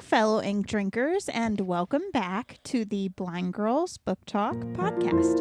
fellow ink drinkers, and welcome back to the Blind Girls Book Talk podcast.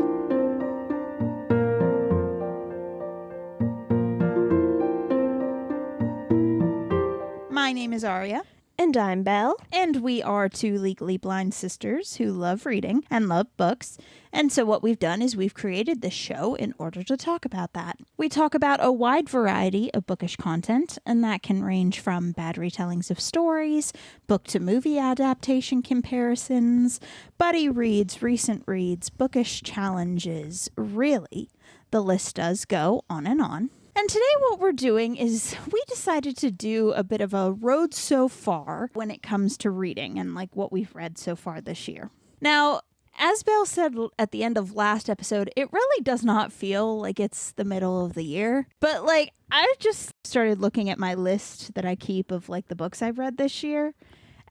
My name is Aria. And I'm Belle. And we are two legally blind sisters who love reading and love books. And so what we've done is we've created this show in order to talk about that. We talk about a wide variety of bookish content, and that can range from bad retellings of stories, book-to-movie adaptation comparisons, buddy reads, recent reads, bookish challenges. Really, the list does go on and on. And today what we're doing is we decided to do a bit of a road so far when it comes to reading and like what we've read so far this year. Now, as Belle said at the end of last episode, it really does not feel like it's the middle of the year. But like I just started looking at my list that I keep of like the books I've read this year.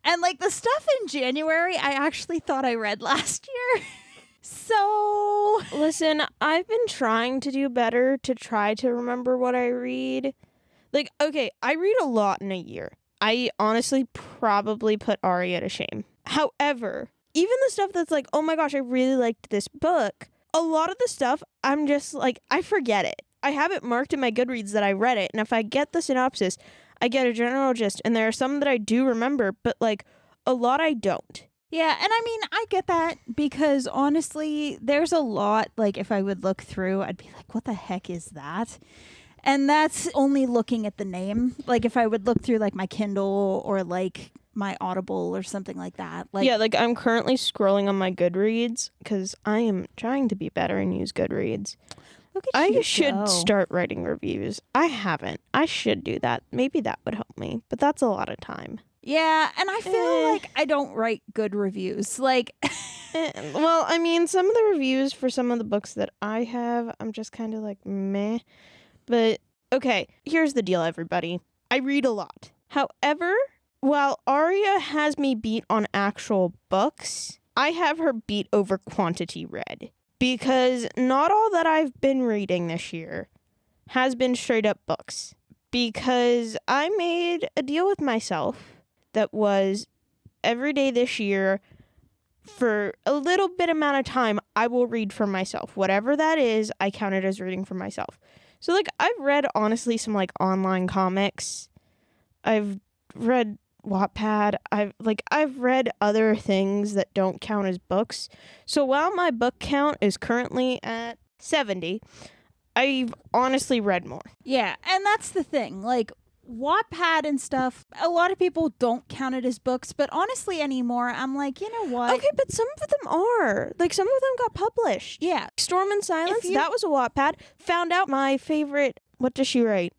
And like the stuff in January, I actually thought I read last year. So, listen, I've been trying to do better to try to remember what I read. Like, okay, I read a lot in a year. I honestly probably put Aria to shame. However, even the stuff that's like, oh my gosh, I really liked this book, a lot of the stuff, I'm just like, I forget it. I have it marked in my Goodreads that I read it, and if I get the synopsis, I get a general gist, and there are some that I do remember, but like, a lot I don't. Yeah, and I mean, I get that because honestly, there's a lot, like if I would look through, I'd be like, what the heck is that? And that's only looking at the name. Like if I would look through like my Kindle or like my Audible or something like that. Like, yeah, like I'm currently scrolling on my Goodreads because I am trying to be better and use Goodreads. Look at I should start writing reviews. I haven't. I should do that. Maybe that would help me, but that's a lot of time. Yeah, and I feel like I don't write good reviews. Like, well, I mean, some of the reviews for some of the books that I have, I'm just kind of like, meh. But, okay, here's the deal, everybody. I read a lot. However, while Aria has me beat on actual books, I have her beat over quantity read. Because not all that I've been reading this year has been straight up books. Because I made a deal with myself that was every day this year for a little bit amount of time, I will read for myself. Whatever that is, I count it as reading for myself. So like I've read honestly some like online comics. I've read Wattpad. I've read other things that don't count as books. So while my book count is currently at 70, I've honestly read more. Yeah, and that's the thing. Like Wattpad and stuff, a lot of people don't count it as books, but honestly anymore, I'm like, you know what? Okay, but some of them are. Like, some of them got published. Yeah. Storm and Silence, that was a Wattpad. Found out my favorite, what does she write?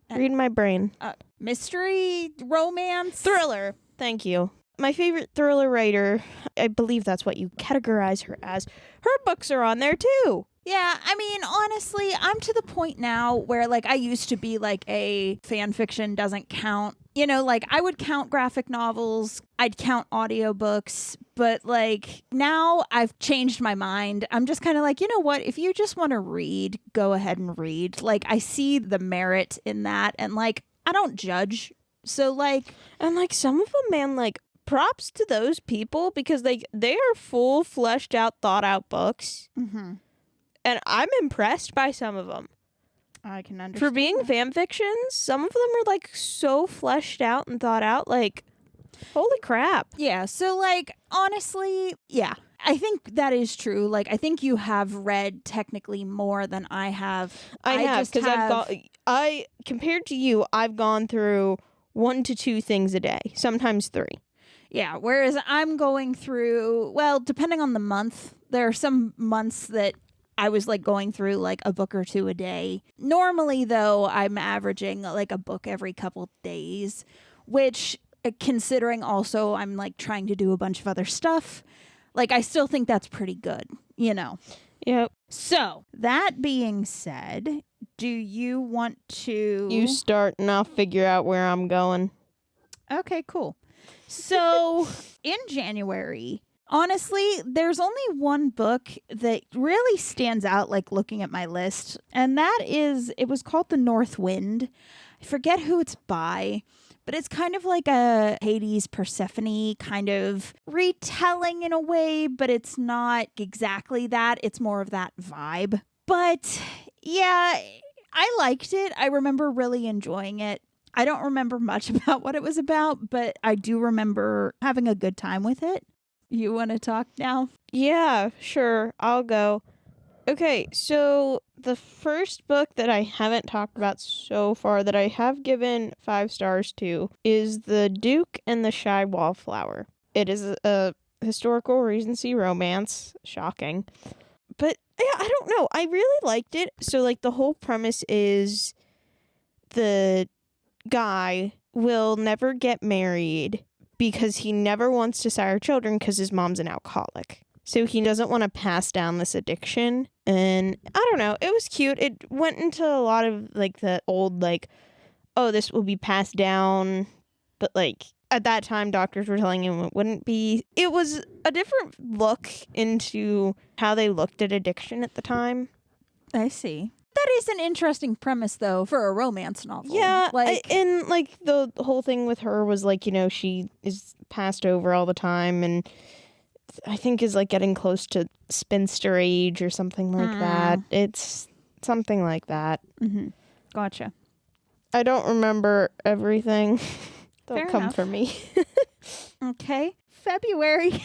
Read my brain. Mystery, romance. Thriller. Thank you. My favorite thriller writer, I believe that's what you categorize her as. Her books are on there too. Yeah, I mean, honestly, I'm to the point now where, like, I used to be, like, a fan fiction doesn't count. You know, like, I would count graphic novels, I'd count audiobooks, but, like, now I've changed my mind. I'm just kind of like, you know what? If you just want to read, go ahead and read. Like, I see the merit in that, and, like, I don't judge. So, like... And, like, some of them, man, like, props to those people because, like, they are full, fleshed out, thought out books. Mm-hmm. And I'm impressed by some of them. I can understand. For being fan fictions, some of them are like so fleshed out and thought out, like, holy crap. Yeah, so like, honestly, yeah, I think that is true. Like, I think you have read technically more than I have. I have, because compared to you, I've gone through 1 to 2 things a day, sometimes 3. Yeah, whereas I'm going through, well, depending on the month, there are some months that I was like going through like a book or 2 a day. Normally, though, I'm averaging like a book every couple days, which considering also I'm like trying to do a bunch of other stuff, like I still think that's pretty good, you know? Yep. So that being said, do you want to... You start and I'll figure out where I'm going. Okay, cool. So in January... Honestly, there's only one book that really stands out, like looking at my list, and that is, it was called The North Wind. I forget who it's by, but it's kind of like a Hades Persephone kind of retelling in a way, but it's not exactly that. It's more of that vibe. But yeah, I liked it. I remember really enjoying it. I don't remember much about what it was about, but I do remember having a good time with it. You want to talk now? Yeah, sure. I'll go. Okay, so the first book that I haven't talked about so far that I have given 5 stars to is The Duke and the Shy Wallflower. It is a historical Regency romance. Shocking. But yeah, I don't know. I really liked it. So, like, the whole premise is the guy will never get married because he never wants to sire children because his mom's an alcoholic. So he doesn't want to pass down this addiction. And I don't know, it was cute. It went into a lot of like the old like, oh, this will be passed down. But like at that time, doctors were telling him it wouldn't be. It was a different look into how they looked at addiction at the time. I see. That is an interesting premise, though, for a romance novel. Yeah, and like the whole thing with her was like, you know, she is passed over all the time, and I think is like getting close to spinster age or something like that. It's something like that. Mm-hmm. Gotcha. I don't remember everything. Don't Fair come enough. for me. Okay. February.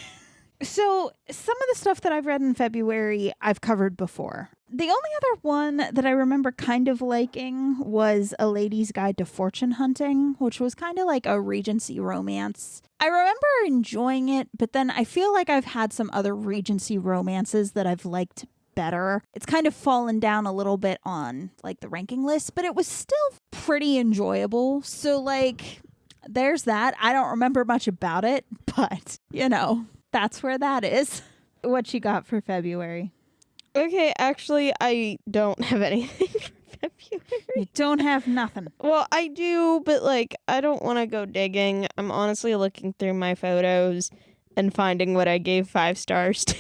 So some of the stuff that I've read in February, I've covered before. The only other one that I remember kind of liking was A Lady's Guide to Fortune Hunting, which was kind of like a Regency romance. I remember enjoying it, but then I feel like I've had some other Regency romances that I've liked better. It's kind of fallen down a little bit on like the ranking list, but it was still pretty enjoyable. So like there's that. I don't remember much about it, but you know, that's where that is. What you got for February? Okay, actually, I don't have anything for February. You don't have nothing. Well, I do, but like, I don't want to go digging. I'm honestly looking through my photos and finding what I gave 5 stars to.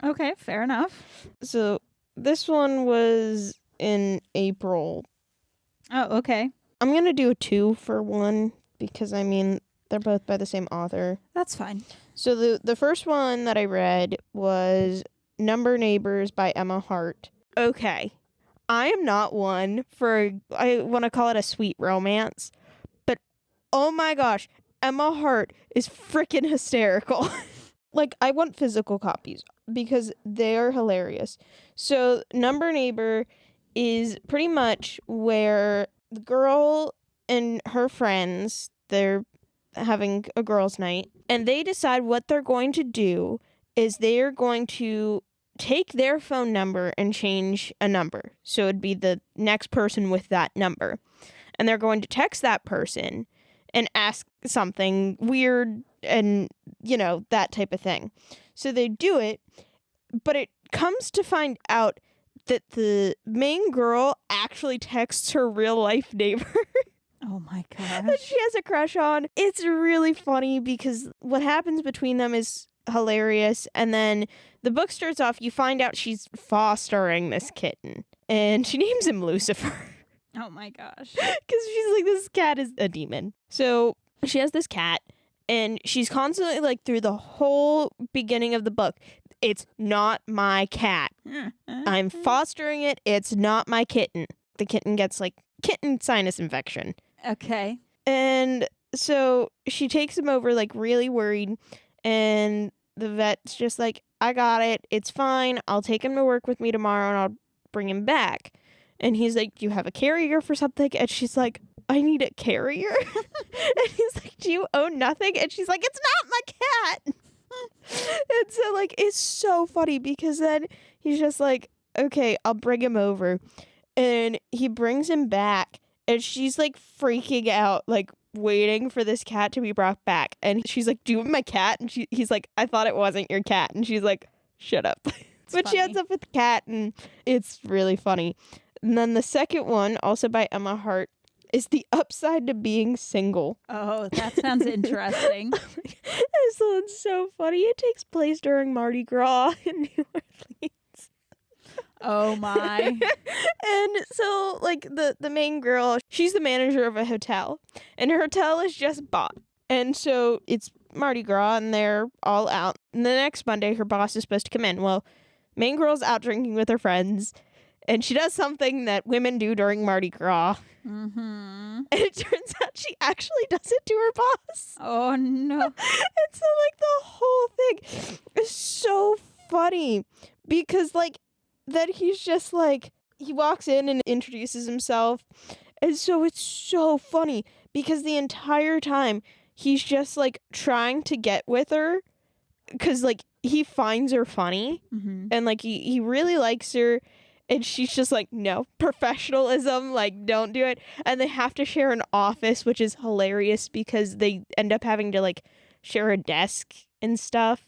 Okay, fair enough. So this one was in April. Oh, okay. I'm going to do a 2 for one because, I mean, they're both by the same author. That's fine. So the first one that I read was Number Neighbors by Emma Hart. Okay. I am not one for, I want to call it a sweet romance, but oh my gosh, Emma Hart is freaking hysterical. Like, I want physical copies because they're hilarious. So Number Neighbor is pretty much where the girl and her friends, they're having a girls' night, and they decide what they're going to do is they're going to take their phone number and change a number. So it'd be the next person with that number. And they're going to text that person and ask something weird and, you know, that type of thing. So they do it, but it comes to find out that the main girl actually texts her real life neighbor. Oh my That gosh. she has a crush on. It's really funny because what happens between them is hilarious. And then the book starts off, you find out she's fostering this kitten. And she names him Lucifer. Oh my gosh. Because she's like, this cat is a demon. So she has this cat. And she's constantly like through the whole beginning of the book, it's not my cat. I'm fostering it. It's not my kitten. The kitten gets like kitten sinus infection. Okay. And so she takes him over like really worried. And the vet's just like, I got it. It's fine. I'll take him to work with me tomorrow and I'll bring him back. And he's like, do you have a carrier for something? And she's like, I need a carrier. And he's like, do you own nothing? And she's like, it's not my cat. And so like, it's so funny because then he's just like, okay, I'll bring him over. And he brings him back and she's like freaking out, like waiting for this cat to be brought back. And she's like, do you have my cat? And he's like, I thought it wasn't your cat. And she's like, shut up. But she ends up with the cat and it's really funny. And then the second one, also by Emma Hart, is The Upside to Being Single. Oh, that sounds interesting. This one's so funny. It takes place during Mardi Gras in New Orleans. Oh my. And so, like, the main girl, she's the manager of a hotel, and her hotel is just bought. And so it's Mardi Gras, and they're all out. And the next Monday, her boss is supposed to come in. Well, main girl's out drinking with her friends, and she does something that women do during Mardi Gras. Mm-hmm. And it turns out she actually does it to her boss. Oh, no. And so, like, the whole thing is so funny because, like, that he's just, like, he walks in and introduces himself. And so it's so funny because the entire time he's just, like, trying to get with her because, like, he finds her funny Mm-hmm. and, like, he really likes her. And she's just like, no, professionalism, like, don't do it. And they have to share an office, which is hilarious because they end up having to, like, share a desk and stuff.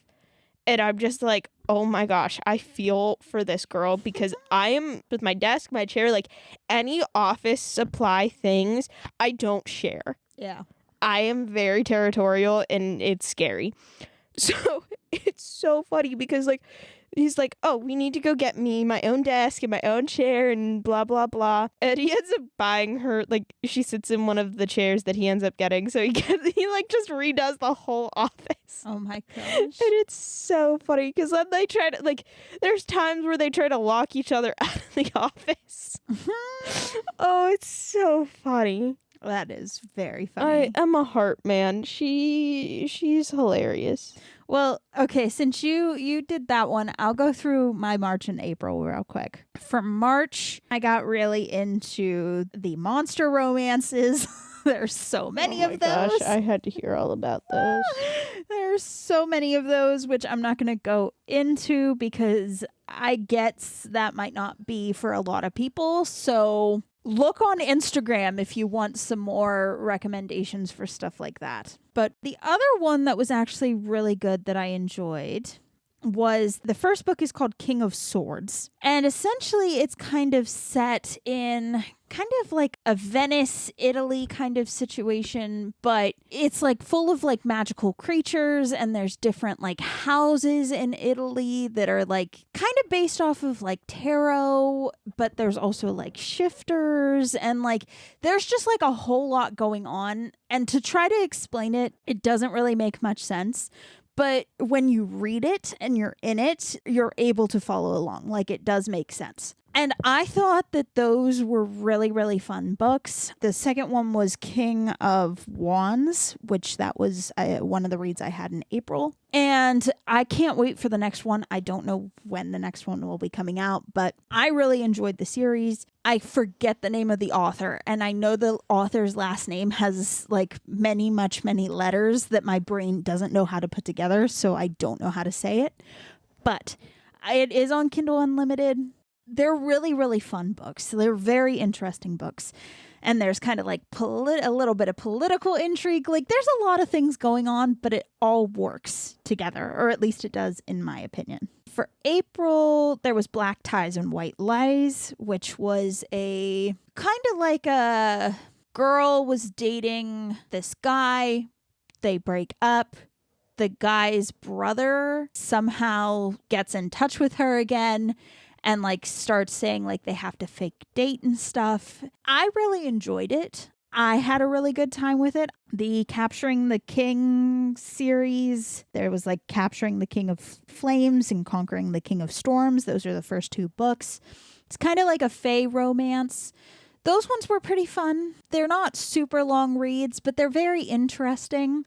And I'm just like, oh my gosh, I feel for this girl because I am with my desk, my chair, like, any office supply things, I don't share. Yeah. I am very territorial and it's scary. So it's so funny because, like, he's like, oh, we need to go get me my own desk and my own chair and blah, blah, blah. And he ends up buying her, like, she sits in one of the chairs that he ends up getting. So he like, just redoes the whole office. Oh, my gosh. And it's so funny because then they try to, like, there's times where they try to lock each other out of the office. Oh, it's so funny. That is very funny. Emma Hart, man. She's hilarious. Well, okay, since you did that one, I'll go through my March and April real quick. For March, I got really into the monster romances. There's so many of those. Gosh, I had to hear all about those. There's so many of those, which I'm not going to go into because I get that might not be for a lot of people. So look on Instagram if you want some more recommendations for stuff like that. But the other one that was actually really good that I enjoyed was the first book is called King of Swords. And essentially it's kind of set in kind of like a Venice, Italy kind of situation, but it's like full of like magical creatures and there's different like houses in Italy that are like kind of based off of like tarot, but there's also like shifters and like there's just like a whole lot going on. And to try to explain it, it doesn't really make much sense. But when you read it and you're in it, you're able to follow along. Like it does make sense. And I thought that those were really, really fun books. The second one was King of Wands, which that was one of the reads I had in April. And I can't wait for the next one. I don't know when the next one will be coming out, but I really enjoyed the series. I forget the name of the author, and I know the author's last name has like many letters that my brain doesn't know how to put together, so I don't know how to say it. But it is on Kindle Unlimited. They're really, really fun books. They're very interesting books. And there's kind of like a little bit of political intrigue. Like there's a lot of things going on, but it all works together, or at least it does in my opinion. For April, there was Black Ties and White Lies, which was a kind of like a girl was dating this guy. They break up. The guy's brother somehow gets in touch with her again and like starts saying like they have to fake date and stuff. I really enjoyed it. I had a really good time with it. The Capturing the King series, there was like Capturing the King of Flames and Conquering the King of Storms. Those are the first two books. It's kind of like a fae romance. Those ones were pretty fun. They're not super long reads, but they're very interesting.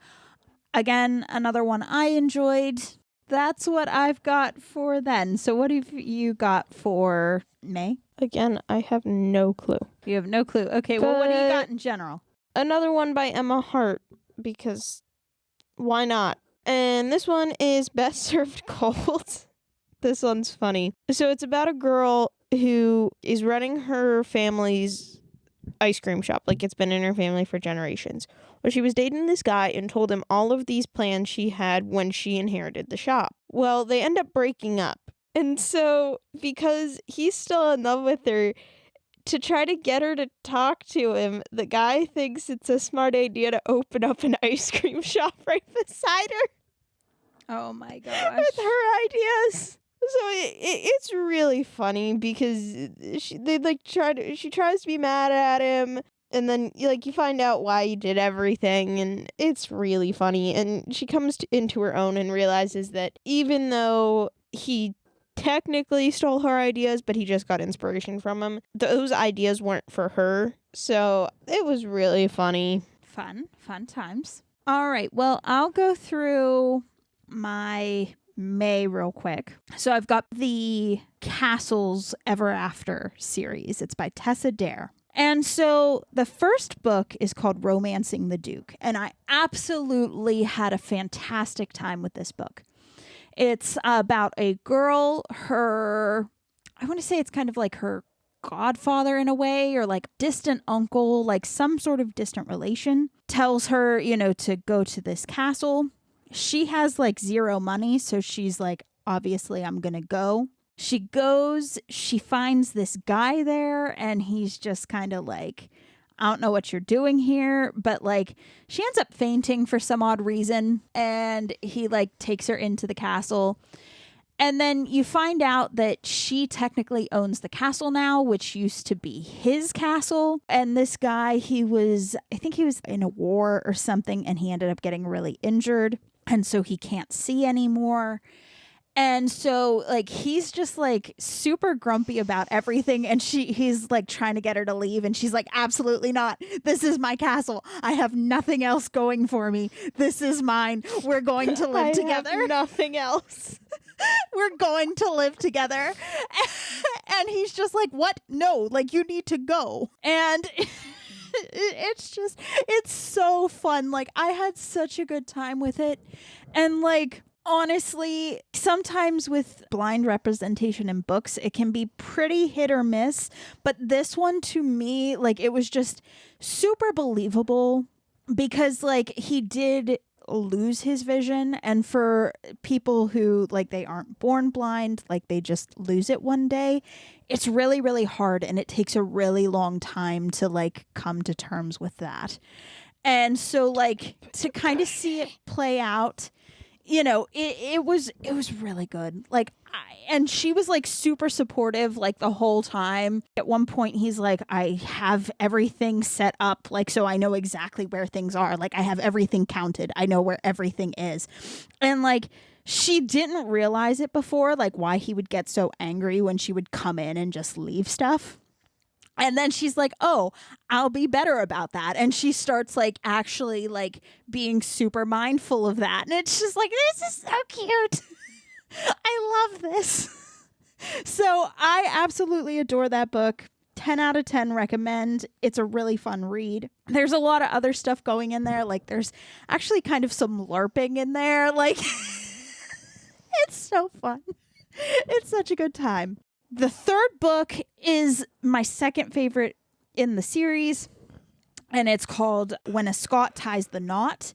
Again, another one I enjoyed. That's what I've got for then. So what have you got for May? Again, I have no clue. You have no clue. Okay, well, what do you got in general? Another one by Emma Hart, because why not? And this one is Best Served Cold. This one's funny. So it's about a girl who is running her family's ice cream shop. Like it's been in her family for generations. Well, she was dating this guy and told him all of these plans she had when she inherited the shop. Well, they end up breaking up. And so, because he's still in love with her, to try to get her to talk to him, the guy thinks it's a smart idea to open up an ice cream shop right beside her. Oh my gosh. With her ideas. So it's really funny because she tries to be mad at him, and then you find out why he did everything, and it's really funny. And she comes into her own and realizes that even though he technically stole her ideas, but he just got inspiration from him, those ideas weren't for her. So it was really funny. Fun times. All right, well, I'll go through my May real quick. So I've got the Castles Ever After series. It's by Tessa Dare. And so the first book is called Romancing the Duke, and I absolutely had a fantastic time with this book. It's about a girl, I want to say it's kind of like her godfather in a way, or like distant uncle, like some sort of distant relation, tells her, to go to this castle. She has like zero money, so she's like, obviously I'm gonna go. She goes, she finds this guy there, and he's just kind of like, I don't know what you're doing here, but like she ends up fainting for some odd reason, and he like takes her into the castle. And then you find out that she technically owns the castle now, which used to be his castle. And this guy, I think he was in a war or something, and he ended up getting really injured. And so he can't see anymore. And so like he's just like super grumpy about everything, and he's like trying to get her to leave, and she's like, absolutely not. This is my castle. I have nothing else going for me. This is mine. We're going to live together. Have nothing else. We're going to live together. And he's just like, what? No, like you need to go. And it's so fun. Like I had such a good time with it. And like, honestly, sometimes with blind representation in books, it can be pretty hit or miss. But this one, to me, like it was just super believable, because like he did lose his vision, and for people who like they aren't born blind, like they just lose it one day, it's really, really hard, and it takes a really long time to like come to terms with that. And so like to kind of see it play out, it was really good. Like and she was like super supportive like the whole time. At one point he's like, I have everything set up, like, so I know exactly where things are. Like I have everything counted. I know where everything is. And like she didn't realize it before, like why he would get so angry when she would come in and just leave stuff. And then she's like, oh, I'll be better about that. And she starts like actually like being super mindful of that. And it's just like, this is so cute. I love this. So I absolutely adore that book. 10 out of 10 recommend. It's a really fun read. There's a lot of other stuff going in there. Like there's actually kind of some LARPing in there. Like it's so fun. It's such a good time. The third book is my second favorite in the series, and it's called When a Scot Ties the Knot.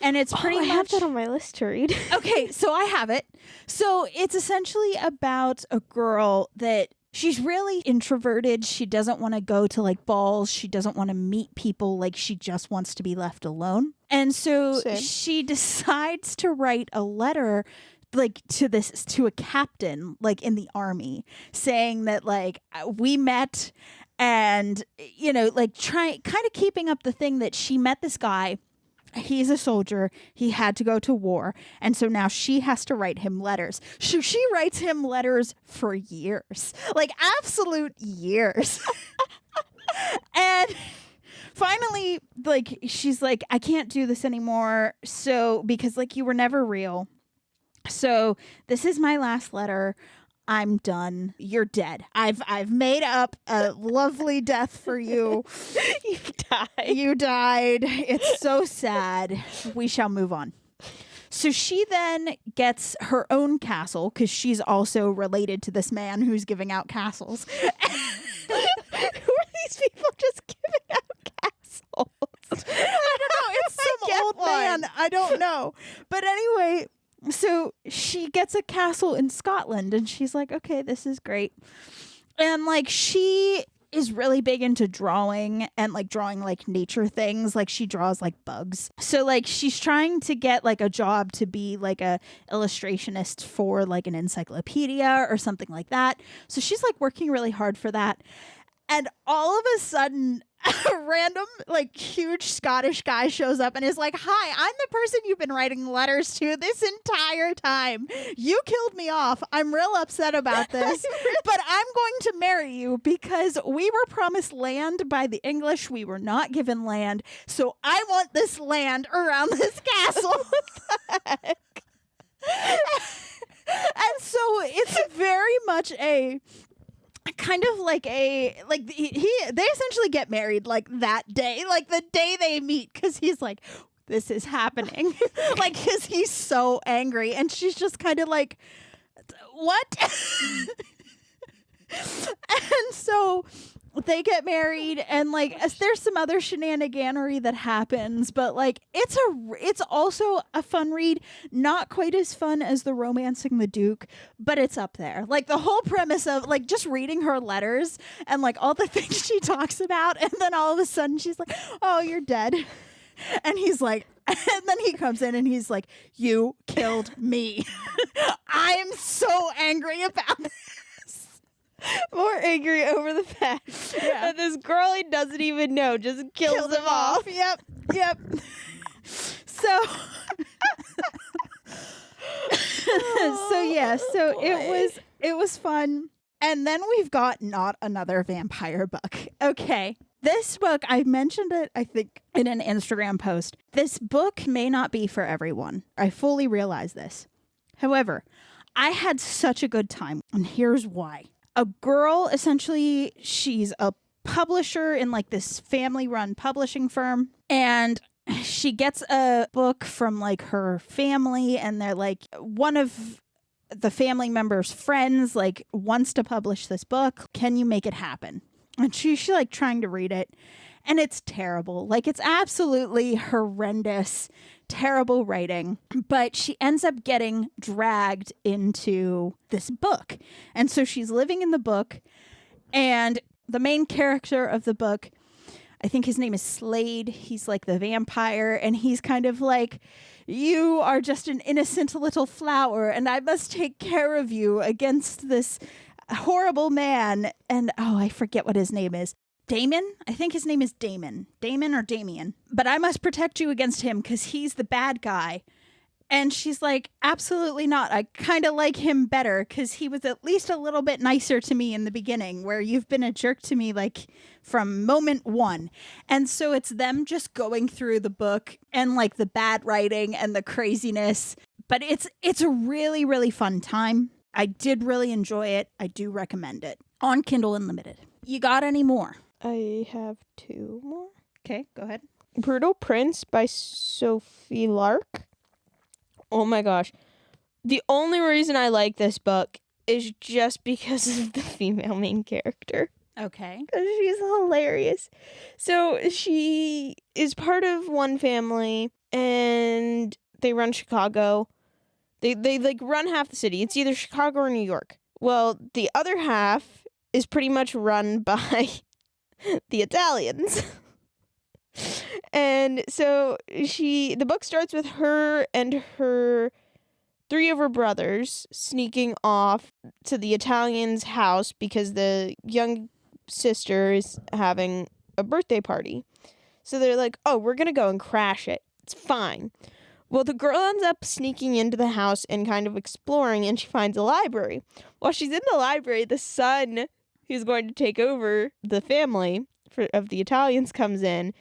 And it's pretty much... I have that on my list to read. Okay, so I have it. So it's essentially about a girl that she's really introverted. She doesn't want to go to like balls. She doesn't want to meet people. Like she just wants to be left alone. And so she decides to write a letter like to a captain like in the army, saying that like we met, and like kind of keeping up the thing that she met this guy. He's a soldier. He had to go to war. And so now she has to write him letters. She writes him letters for years, like absolute years. And finally, like, she's like, I can't do this anymore. So, because like you were never real. So this is my last letter. I'm done. You're dead. I've made up a lovely death for you. You died. It's so sad. We shall move on. So she then gets her own castle, because she's also related to this man who's giving out castles. Who are these people just giving out castles? I don't know. It's some old man. I don't know. But anyway, so she gets a castle in Scotland, and she's like, okay, this is great. And like she is really big into drawing and like drawing like nature things. Like she draws like bugs. So like she's trying to get like a job to be like a illustrationist for like an encyclopedia or something like that. So she's like working really hard for that. And all of a sudden, a random, like, huge Scottish guy shows up and is like, "Hi, I'm the person you've been writing letters to this entire time. You killed me off. I'm real upset about this, but I'm going to marry you because we were promised land by the English. We were not given land. So I want this land around this castle." What the heck? And so it's very much a kind of like they essentially get married like that day, like the day they meet, because he's like, this is happening. Like, because he's so angry, and she's just kind of like, what? And so they get married, and like there's some other shenaniganery that happens, but like it's also a fun read. Not quite as fun as the Romancing the Duke, but it's up there. Like the whole premise of like just reading her letters and like all the things she talks about, and then all of a sudden she's like, "Oh, you're dead." And he's like, and then he comes in and he's like, "You killed me." I am so angry about this. More angry over the fact that this girl he doesn't even know just kills him off. Yep. So, it was fun. And then we've got not another vampire book. Okay. This book, I mentioned it, I think, in an Instagram post. This book may not be for everyone. I fully realize this. However, I had such a good time, and here's why. A girl, essentially, she's a publisher in like this family-run publishing firm, and she gets a book from like her family, and they're like, one of the family members' friends like wants to publish this book. Can you make it happen? And she's like trying to read it, and it's terrible. Like, it's absolutely horrendous, terrible writing. But she ends up getting dragged into this book. And so she's living in the book, and the main character of the book, I think his name is Slade. He's like the vampire, and he's kind of like, "You are just an innocent little flower, and I must take care of you against this horrible man." And I forget what his name is. Damon? I think his name is Damon. Damon or Damien. "But I must protect you against him because he's the bad guy." And she's like, "Absolutely not. I kind of like him better because he was at least a little bit nicer to me in the beginning, where you've been a jerk to me like from moment one." And so it's them just going through the book and like the bad writing and the craziness. But it's a really, really fun time. I did really enjoy it. I do recommend it. On Kindle Unlimited. You got any more? I have two more. Okay, go ahead. Brutal Prince by Sophie Lark. Oh my gosh. The only reason I like this book is just because of the female main character. Okay. Because she's hilarious. So she is part of one family, and they run Chicago. They like run half the city. It's either Chicago or New York. Well, the other half is pretty much run by the Italians. And so the book starts with her and three of her brothers sneaking off to the Italians' house because the young sister is having a birthday party. So they're like, "Oh, we're going to go and crash it. It's fine." Well, the girl ends up sneaking into the house and kind of exploring, and she finds a library. While she's in the library, the son who's going to take over the family of the Italians comes in,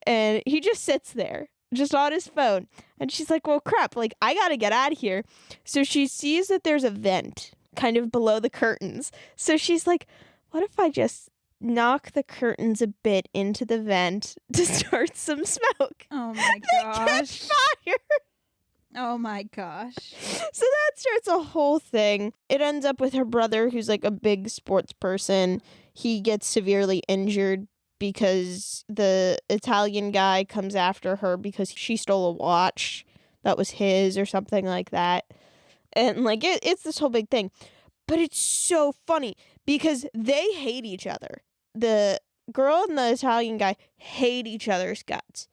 and he just sits there, just on his phone. And she's like, "Well, crap, like, I gotta get out of here." So she sees that there's a vent kind of below the curtains. So she's like, "What if I just knock the curtains a bit into the vent to start some smoke?" Oh my gosh. Catch fire. Oh my gosh. So that starts a whole thing. It ends up with her brother, who's like a big sports person. He gets severely injured because the Italian guy comes after her because she stole a watch that was his or something like that. And like it's this whole big thing. But it's so funny because they hate each other. the girl and the Italian guy hate each other's guts.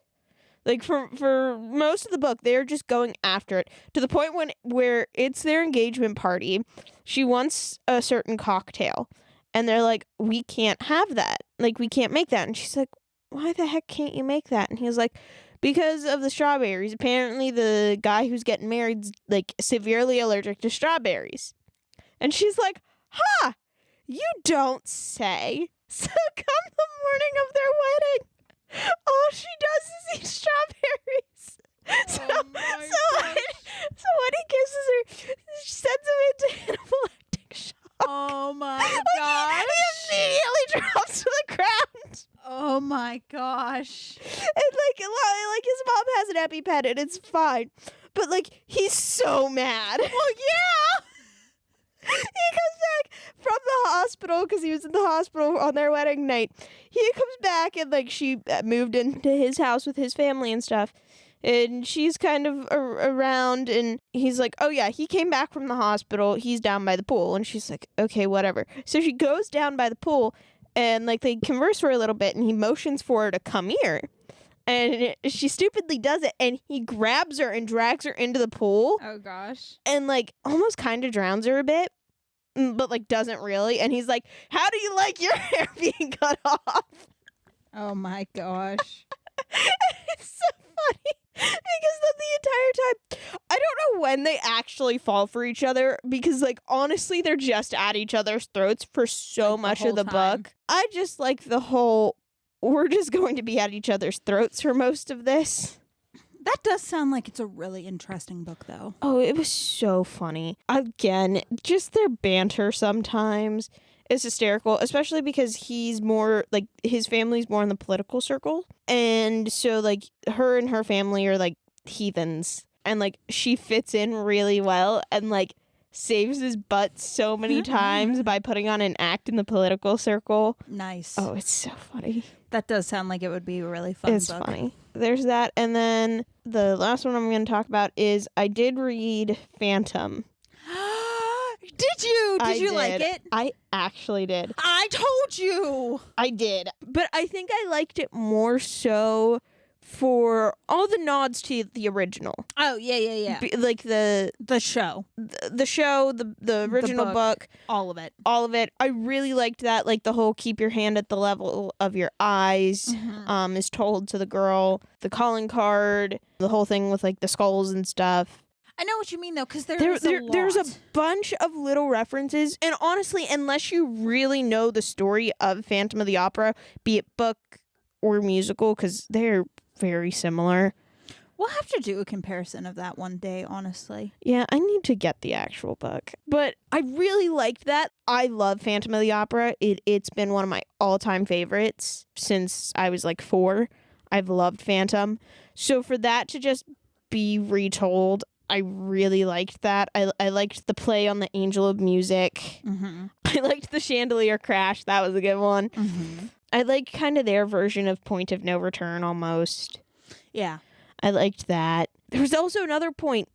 Like for most of the book, they're just going after it to the point where it's their engagement party. She wants a certain cocktail, and they're like, "We can't have that. Like, we can't make that." And she's like, "Why the heck can't you make that?" And he was like, "Because of the strawberries. Apparently, the guy who's getting married's like severely allergic to strawberries." And she's like, "Ha! You don't say." So come the morning of their wedding, all she does is eat strawberries. So when he kisses her, she sends him into anaphylactic shock. Oh my gosh. He immediately drops to the ground. Oh my gosh. And like his mom has an EpiPen and it's fine. But like he's so mad. Well, yeah. He comes back from the hospital because he was in the hospital on their wedding night. He comes back and like she moved into his house with his family and stuff. And she's kind of around and he's like, "Oh yeah, he came back from the hospital. He's down by the pool." And she's like, "Okay, whatever." So she goes down by the pool and like they converse for a little bit and he motions for her to come here. And she stupidly does it and he grabs her and drags her into the pool. Oh gosh. And like almost kind of drowns her a bit, but like doesn't really. And he's like, "How do you like your hair being cut off?" Oh my gosh. It's so funny because then the entire time, I don't know when they actually fall for each other because like honestly they're just at each other's throats for so Like, much the of the whole time. book. I just like the whole we're just going to be at each other's throats for most of this. That does sound like it's a really interesting book, though. Oh, it was so funny. Again, just their banter sometimes is hysterical, especially because he's more, like, his family's more in the political circle. And so, like, her and her family are, like, heathens. And, like, she fits in really well and, like, saves his butt so many times by putting on an act in the political circle. Nice. Oh, it's so funny. That does sound like it would be a really fun It's book. funny. There's that. And then the last one I'm going to talk about is I did read Phantom. Did you? I Did you like did. it? I actually did. I told you. I did. But I think I liked it more so for all the nods to the original. Oh, yeah. Like the show. show, the original book. All of it. All of it. I really liked that. Like the whole keep your hand at the level of your eyes is told to the girl. The calling card. The whole thing with like the skulls and stuff. I know what you mean, though, because There's a bunch of little references. And honestly, unless you really know the story of Phantom of the Opera, be it book or musical, because they're very similar. We'll have to do a comparison of that one day, honestly. Yeah, I need to get the actual book. But I really liked that. I love Phantom of the Opera. It's been one of my all-time favorites since I was like 4. I've loved Phantom. So for that to just be retold, I really liked that. I liked the play on the Angel of Music. Mm-hmm. I liked the chandelier crash. That was a good one. Mm-hmm. I liked kind of their version of Point of No Return almost. Yeah. I liked that. There was also another point.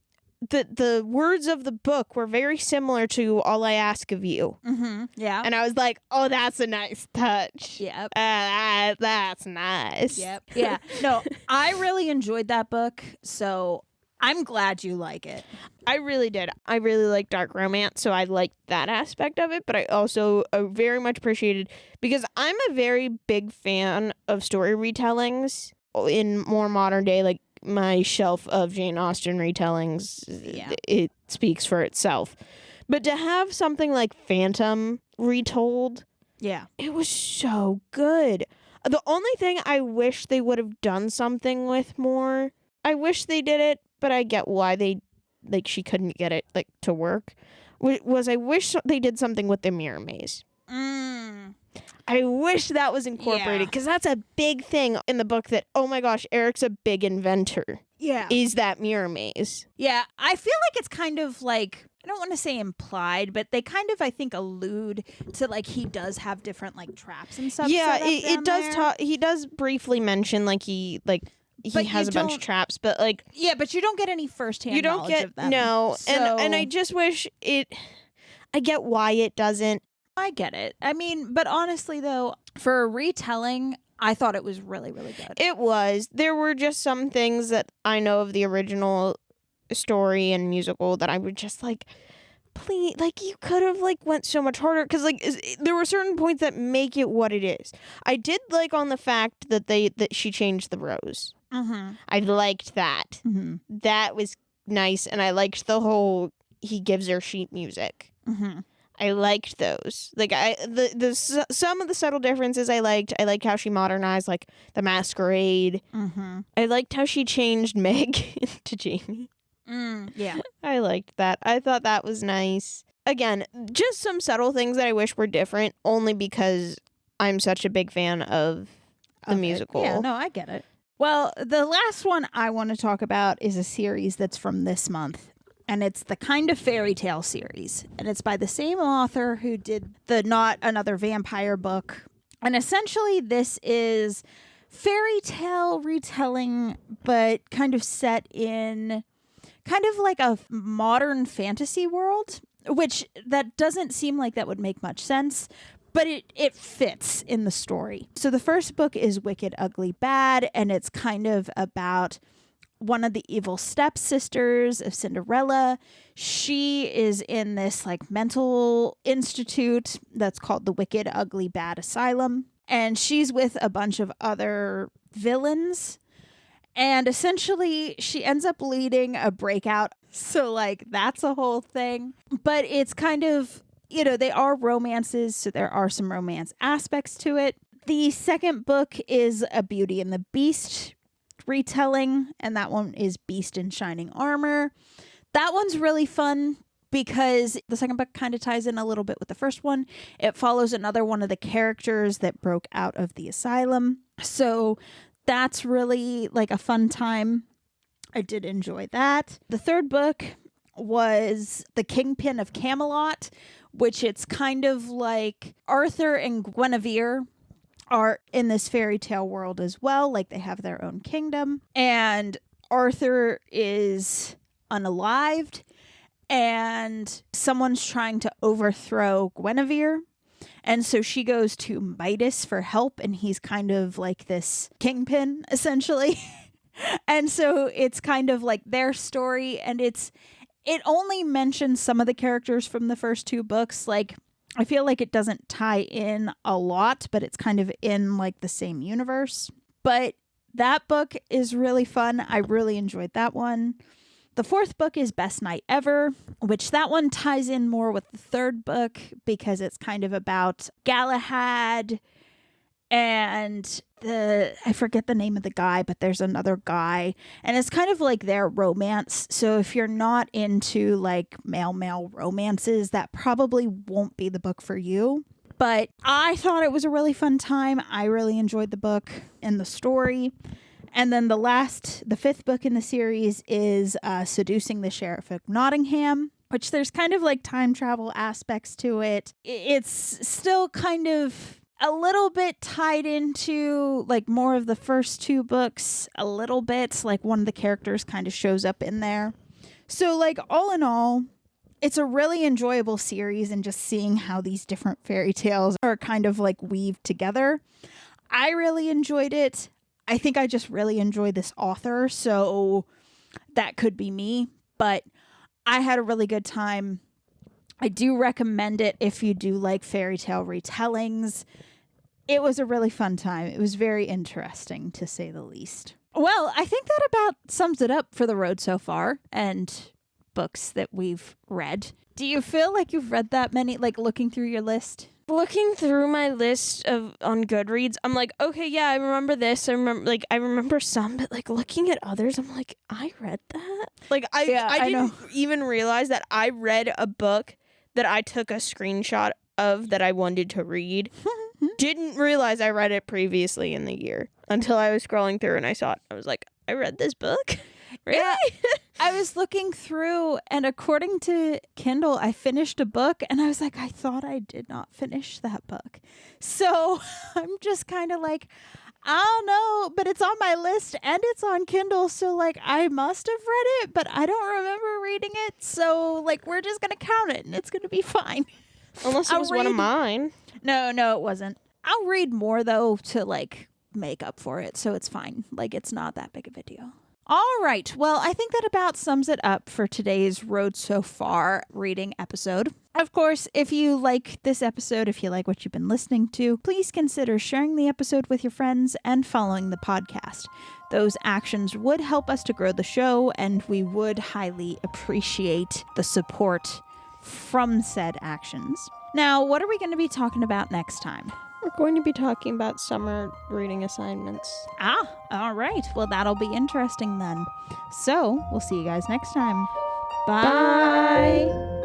The words of the book were very similar to All I Ask of You. Mm-hmm. Yeah. And I was like, oh, that's a nice touch. Yep. That's nice. Yep. Yeah. No, I really enjoyed that book, so I'm glad you like it. I really did. I really like dark romance, so I liked that aspect of it, but I also very much appreciated, because I'm a very big fan of story retellings in more modern day, like my shelf of Jane Austen retellings, it speaks for itself. But to have something like Phantom retold, it was so good. The only thing I wish they would have done something with more, I wish they did it, but I get why she couldn't get it like to work, was I wish they did something with the mirror maze. I wish that was incorporated, because that's a big thing in the book that, oh my gosh, Eric's a big inventor. Yeah. Is that mirror maze. Yeah. I feel like it's kind of like, I don't want to say implied, but they kind of, I think, allude to like he does have different like traps and stuff. Yeah, set up it does there. talk. He does briefly mention like he has a bunch of traps, but like but you don't get any firsthand you don't knowledge get of them. no, So, and I just wish it. I get why it doesn't. I get it. I mean, but honestly though, For a retelling, I thought it was really, really good. It was. There were just some things that I know of the original story and musical that I would just like, please, like, you could have like went so much harder, because like there were certain points that make it what it is. I did like on the fact that she changed the rose. Mm-hmm. I liked that. Mm-hmm. That was nice, and I liked the whole he gives her sheet music. Mm-hmm. I liked those. Like some of the subtle differences I liked. I liked how she modernized like the masquerade. Mm-hmm. I liked how she changed Meg to Jamie. Yeah. I liked that. I thought that was nice. Again, just some subtle things that I wish were different, only because I'm such a big fan of the musical. Yeah, no, I get it. Well, the last one I want to talk about is a series that's from this month, and it's the Kind of Fairy Tale series, and it's by the same author who did the Not Another Vampire book. And essentially this is fairy tale retelling, but kind of set in kind of like a modern fantasy world, which that doesn't seem like that would make much sense, but it fits in the story. So the first book is Wicked, Ugly, Bad, and it's kind of about one of the evil stepsisters of Cinderella. She is in this like mental institute that's called the Wicked, Ugly, Bad Asylum, and she's with a bunch of other villains. And essentially, she ends up leading a breakout. So, like, that's a whole thing. But it's kind of, they are romances, so there are some romance aspects to it. The second book is a Beauty and the Beast retelling, and that one is Beast in Shining Armor. That one's really fun because the second book kind of ties in a little bit with the first one. It follows another one of the characters that broke out of the asylum. So that's really like a fun time. I did enjoy that. The third book was The Kingpin of Camelot, which it's kind of like Arthur and Guinevere are in this fairy tale world as well. Like they have their own kingdom, and Arthur is unalived, and someone's trying to overthrow Guinevere. And so she goes to Midas for help, and he's kind of like this kingpin, essentially. And so it's kind of like their story, and it only mentions some of the characters from the first two books. Like, I feel like it doesn't tie in a lot, but it's kind of in like the same universe. But that book is really fun. I really enjoyed that one. The fourth book is Best Night Ever, which that one ties in more with the third book because it's kind of about Galahad and I forget the name of the guy, but there's another guy, and it's kind of like their romance. So if you're not into like male romances, that probably won't be the book for you. But I thought it was a really fun time. I really enjoyed the book and the story. And then the fifth book in the series is Seducing the Sheriff of Nottingham, which there's kind of like time travel aspects to it. It's still kind of a little bit tied into like more of the first two books, a little bit. Like one of the characters kind of shows up in there. So like all in all, it's a really enjoyable series, and just seeing how these different fairy tales are kind of like weaved together. I really enjoyed it. I think I just really enjoy this author, so that could be me, but I had a really good time. I do recommend it if you do like fairy tale retellings. It was a really fun time. It was very interesting, to say the least. Well, I think that about sums it up for the road so far and books that we've read. Do you feel like you've read that many, like looking through your list? Looking through my list on Goodreads, I'm like, okay, yeah, I remember this. I remember some, but like looking at others, I'm like, I read that. Like I didn't even realize that I read a book that I took a screenshot of that I wanted to read. Didn't realize I read it previously in the year until I was scrolling through and I saw it. I was like, I read this book? Really? Yeah. I was looking through, and according to Kindle, I finished a book, and I was like, I thought I did not finish that book. So I'm just kind of like, I don't know, but it's on my list and it's on Kindle, so like I must have read it, but I don't remember reading it. So like we're just gonna count it, and it's gonna be fine. Unless it was one of mine. No, it wasn't. I'll read more though to like make up for it, so it's fine. Like it's not that big of a deal. All right. Well, I think that about sums it up for today's Road So Far reading episode. Of course, if you like this episode, if you like what you've been listening to, please consider sharing the episode with your friends and following the podcast. Those actions would help us to grow the show, and we would highly appreciate the support from said actions. Now, what are we going to be talking about next time? We're going to be talking about summer reading assignments. All right. Well, that'll be interesting then. So, we'll see you guys next time. Bye. Bye.